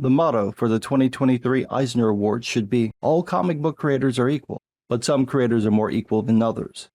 The motto for the 2023 Eisner Awards should be, all comic book creators are equal, but some creators are more equal than others.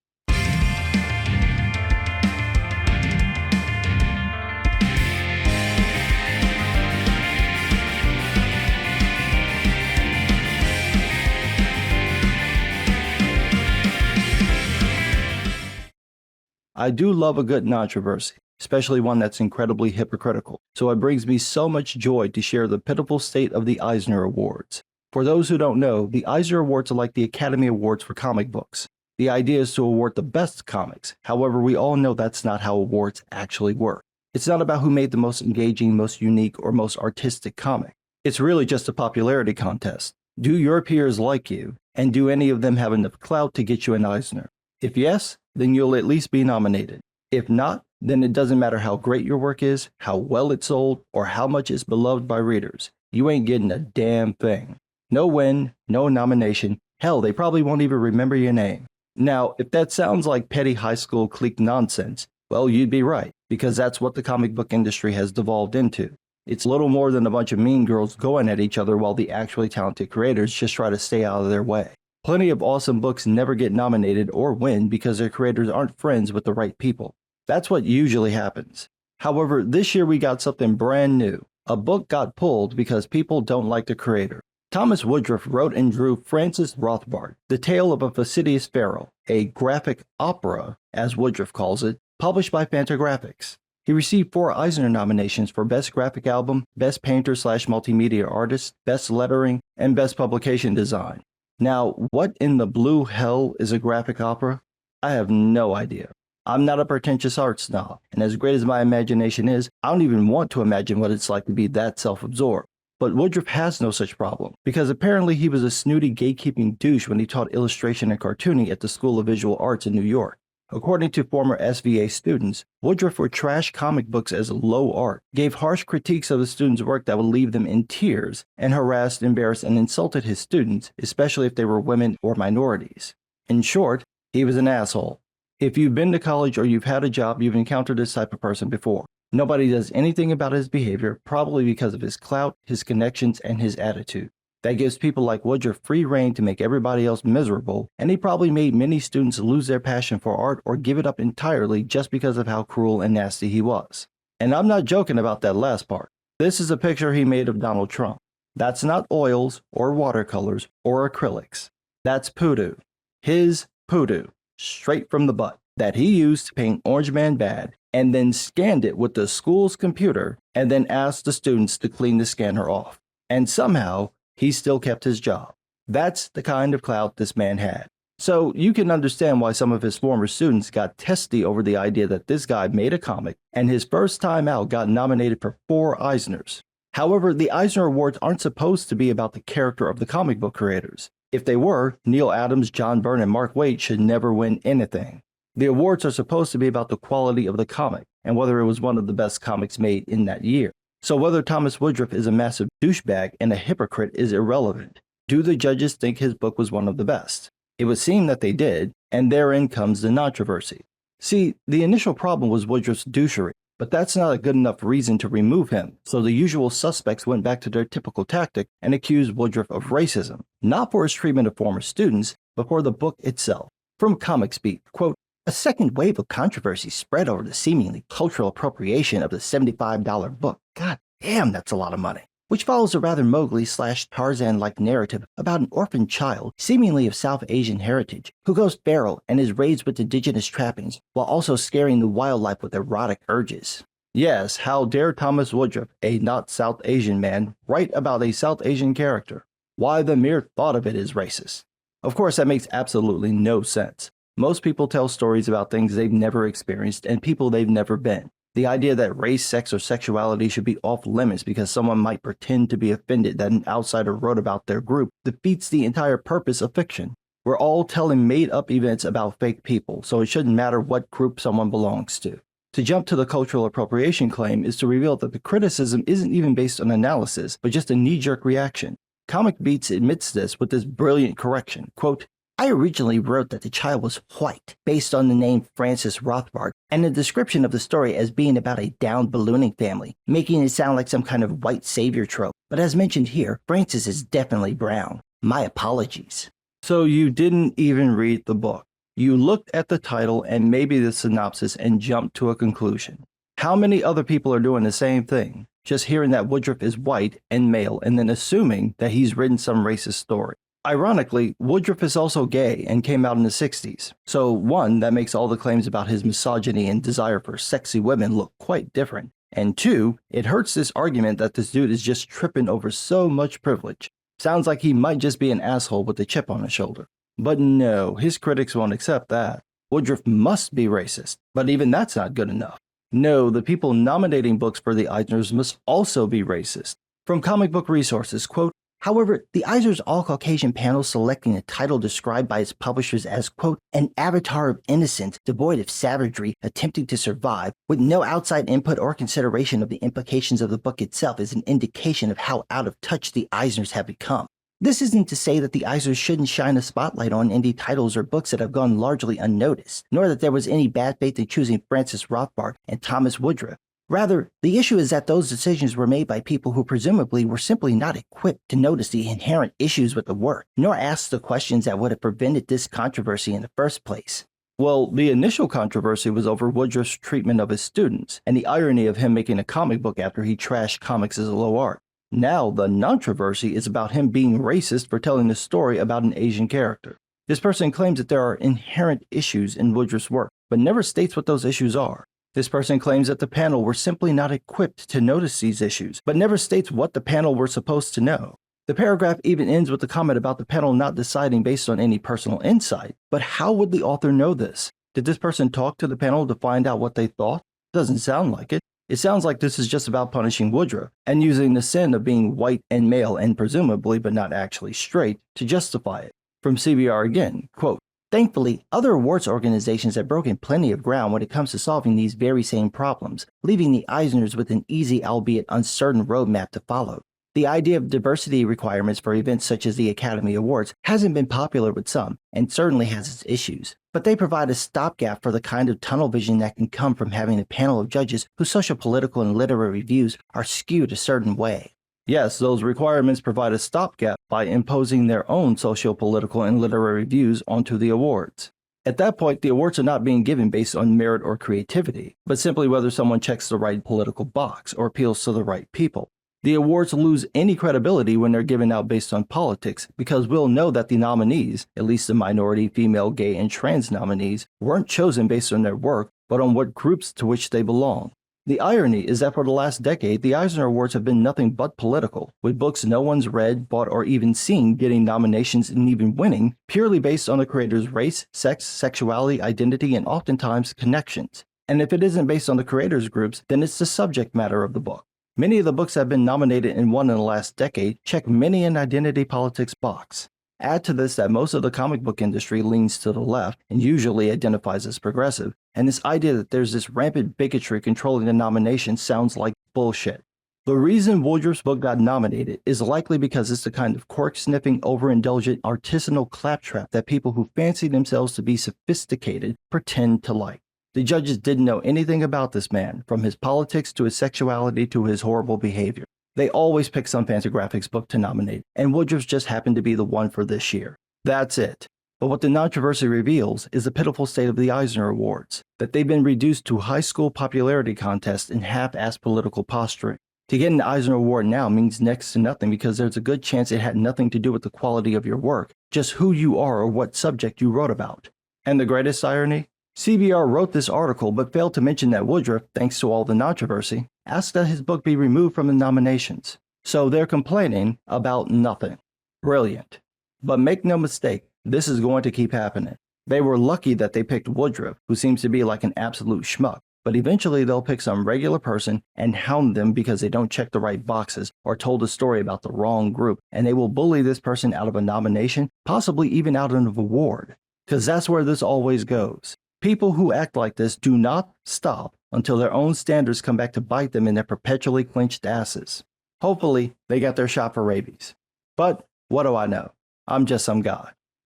I do love a good controversy, especially one that's incredibly hypocritical, so it brings me so much joy to share the pitiful state of the Eisner Awards. For those who don't know, the Eisner Awards are like the Academy Awards for comic books. The idea is to award the best comics, however we all know that's not how awards actually work. It's not about who made the most engaging, most unique, or most artistic comic. It's really just a popularity contest. Do your peers like you, and do any of them have enough clout to get you an Eisner? If yes, then you'll at least be nominated. If not, then it doesn't matter how great your work is, how well it's sold, or how much it's beloved by readers. You ain't getting a damn thing. No win, no nomination, hell, they probably won't even remember your name. Now, if that sounds like petty high school clique nonsense, well, you'd be right, because that's what the comic book industry has devolved into. It's little more than a bunch of mean girls going at each other while the actually talented creators just try to stay out of their way. Plenty of awesome books never get nominated or win because their creators aren't friends with the right people. That's what usually happens. However, this year we got something brand new. A book got pulled because people don't like the creator. Thomas Woodruff wrote and drew Francis Rothbard, The Tale of a Fastidious Pharaoh, a graphic opera, as Woodruff calls it, published by Fantagraphics. He received 4 Eisner nominations for Best Graphic Album, Best Painter/Multimedia Artist, Best Lettering, and Best Publication Design. Now, what in the blue hell is a graphic opera? I have no idea. I'm not a pretentious art snob, and as great as my imagination is, I don't even want to imagine what it's like to be that self-absorbed. But Woodruff has no such problem, because apparently he was a snooty gatekeeping douche when he taught illustration and cartooning at the School of Visual Arts in New York. According to former SVA students, Woodruff would trash comic books as low art, gave harsh critiques of the students' work that would leave them in tears, and harassed, embarrassed, and insulted his students, especially if they were women or minorities. In short, he was an asshole. If you've been to college or you've had a job, you've encountered this type of person before. Nobody does anything about his behavior, probably because of his clout, his connections, and his attitude. That gives people like Woodruff free rein to make everybody else miserable, and he probably made many students lose their passion for art or give it up entirely just because of how cruel and nasty he was. And I'm not joking about that last part. This is a picture he made of Donald Trump. That's not oils or watercolors or acrylics. That's poodoo. His poodoo, straight from the butt, that he used to paint Orange Man bad, and then scanned it with the school's computer, and then asked the students to clean the scanner off. And somehow, he still kept his job. That's the kind of clout this man had. So you can understand why some of his former students got testy over the idea that this guy made a comic and his first time out got nominated for 4 Eisners. However, the Eisner Awards aren't supposed to be about the character of the comic book creators. If they were, Neil Adams, John Byrne, and Mark Waid should never win anything. The awards are supposed to be about the quality of the comic and whether it was one of the best comics made in that year. So whether Thomas Woodruff is a massive douchebag and a hypocrite is irrelevant. Do the judges think his book was one of the best? It would seem that they did, and therein comes the controversy. See, the initial problem was Woodruff's douchery, but that's not a good enough reason to remove him, so the usual suspects went back to their typical tactic and accused Woodruff of racism, not for his treatment of former students, but for the book itself. From Comics Beat, quote, "A second wave of controversy spread over the seemingly cultural appropriation of the $75 book. God damn, that's a lot of money. Which follows a rather Mowgli/Tarzan-like narrative about an orphaned child, seemingly of South Asian heritage, who goes feral and is raised with indigenous trappings, while also scaring the wildlife with erotic urges." Yes, how dare Thomas Woodruff, a not South Asian man, write about a South Asian character? Why, the mere thought of it is racist. Of course, that makes absolutely no sense. Most people tell stories about things they've never experienced and people they've never been. The idea that race, sex, or sexuality should be off limits because someone might pretend to be offended that an outsider wrote about their group defeats the entire purpose of fiction. We're all telling made-up events about fake people, so it shouldn't matter what group someone belongs to. To jump to the cultural appropriation claim is to reveal that the criticism isn't even based on analysis, but just a knee-jerk reaction. Comic Beats admits this with this brilliant correction, quote, I originally wrote that the child was white, based on the name Francis Rothbard, and a description of the story as being about a down ballooning family, making it sound like some kind of white savior trope. But as mentioned here, Francis is definitely brown. My apologies. So you didn't even read the book. You looked at the title and maybe the synopsis and jumped to a conclusion. How many other people are doing the same thing? Just hearing that Woodruff is white and male and then assuming that he's written some racist story. Ironically, Woodruff is also gay and came out in the 60s. So one, that makes all the claims about his misogyny and desire for sexy women look quite different. And two, it hurts this argument that this dude is just tripping over so much privilege. Sounds like he might just be an asshole with a chip on his shoulder. But no, his critics won't accept that. Woodruff must be racist, but even that's not good enough. No, the people nominating books for the Eisners must also be racist. From Comic Book Resources, quote, however, the Eisner's all-Caucasian panel selecting a title described by its publishers as, quote, an avatar of innocence devoid of savagery attempting to survive with no outside input or consideration of the implications of the book itself is an indication of how out of touch the Eisners have become. This isn't to say that the Eisners shouldn't shine a spotlight on indie titles or books that have gone largely unnoticed, nor that there was any bad faith in choosing Francis Rothbard and Thomas Woodruff. Rather, the issue is that those decisions were made by people who presumably were simply not equipped to notice the inherent issues with the work, nor ask the questions that would have prevented this controversy in the first place. Well, the initial controversy was over Woodruff's treatment of his students, and the irony of him making a comic book after he trashed comics as low art. Now, the controversy is about him being racist for telling a story about an Asian character. This person claims that there are inherent issues in Woodruff's work, but never states what those issues are. This person claims that the panel were simply not equipped to notice these issues, but never states what the panel were supposed to know. The paragraph even ends with a comment about the panel not deciding based on any personal insight. But how would the author know this? Did this person talk to the panel to find out what they thought? Doesn't sound like it. It sounds like this is just about punishing Woodruff and using the sin of being white and male and presumably but not actually straight to justify it. From CBR again, quote, thankfully, other awards organizations have broken plenty of ground when it comes to solving these very same problems, leaving the Eisners with an easy albeit uncertain roadmap to follow. The idea of diversity requirements for events such as the Academy Awards hasn't been popular with some, and certainly has its issues, but they provide a stopgap for the kind of tunnel vision that can come from having a panel of judges whose socio-political and literary views are skewed a certain way. Yes, those requirements provide a stopgap by imposing their own socio-political and literary views onto the awards. At that point, the awards are not being given based on merit or creativity, but simply whether someone checks the right political box or appeals to the right people. The awards lose any credibility when they're given out based on politics because we'll know that the nominees, at least the minority, female, gay, and trans nominees, weren't chosen based on their work, but on what groups to which they belong. The irony is that for the last decade, the Eisner Awards have been nothing but political, with books no one's read, bought, or even seen getting nominations and even winning, purely based on the creator's race, sex, sexuality, identity, and oftentimes connections. And if it isn't based on the creators' groups, then it's the subject matter of the book. Many of the books that have been nominated and won in the last decade check many an identity politics box. Add to this that most of the comic book industry leans to the left and usually identifies as progressive, and this idea that there's this rampant bigotry controlling the nomination sounds like bullshit. The reason Woodruff's book got nominated is likely because it's the kind of cork-sniffing, overindulgent, artisanal claptrap that people who fancy themselves to be sophisticated pretend to like. The judges didn't know anything about this man, from his politics to his sexuality to his horrible behavior. They always pick some Fantagraphics book to nominate, and Woodruff's just happened to be the one for this year. That's it. But what the controversy reveals is the pitiful state of the Eisner Awards, that they've been reduced to high school popularity contests and half-assed political posturing. To get an Eisner Award now means next to nothing because there's a good chance it had nothing to do with the quality of your work, just who you are or what subject you wrote about. And the greatest irony? CBR wrote this article but failed to mention that Woodruff, thanks to all the controversy, asked that his book be removed from the nominations. So they're complaining about nothing. Brilliant. But make no mistake, this is going to keep happening. They were lucky that they picked Woodruff, who seems to be like an absolute schmuck, but eventually they'll pick some regular person and hound them because they don't check the right boxes or told a story about the wrong group, and they will bully this person out of a nomination, possibly even out of an award. Because that's where this always goes. People who act like this do not stop until their own standards come back to bite them in their perpetually clenched asses. Hopefully, they got their shot for rabies. But what do I know? I'm just some guy.